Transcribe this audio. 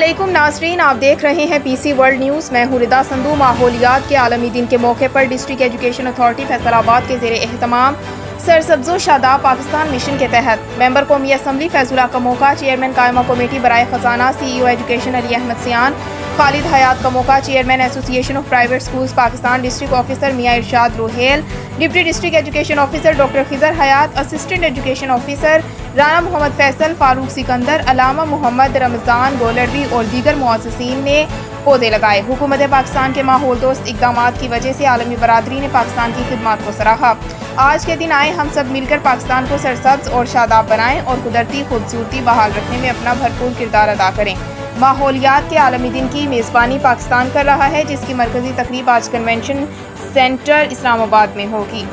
علیکم ناظرین، آپ دیکھ رہے ہیں پی سی ورلڈ نیوز۔ میں ہوں ردا سندھو۔ ماحولیات کے عالمی دن کے موقع پر ڈسٹرکٹ ایجوکیشن اتھارٹی فیصل آباد کے زیر اہتمام سرسبز و شاداب پاکستان مشن کے تحت ممبر قومی اسمبلی فیض اللہ کموکا، چیئرمین قائمہ کمیٹی برائے خزانہ سی ای او ایجوکیشن علی احمد سیان، خالد حیات Kamoka, chairman association of private schools Pakistan, district officer Mian Irshad Rohail, deputy district education officer doctor Khizar Hayat, assistant education officer Rana Muhammad Faisal, Farooq Sikandar, Allama Muhammad رمضان گولڑوی اور دیگر معززین نے پودے لگائے۔ حکومت پاکستان کے ماحول دوست اقدامات کی وجہ سے عالمی برادری نے پاکستان کی خدمات کو سراہا۔ آج کے دن آئے ہم سب مل کر پاکستان کو سرسبز اور شاداب بنائیں اور قدرتی خوبصورتی بحال رکھنے میں اپنا بھرپور کردار ادا کریں۔ ماحولیات کے عالمی دن کی میزبانی پاکستان کر رہا ہے، جس کی مرکزی تقریب آج کنونشن سینٹر اسلام آباد میں ہوگی۔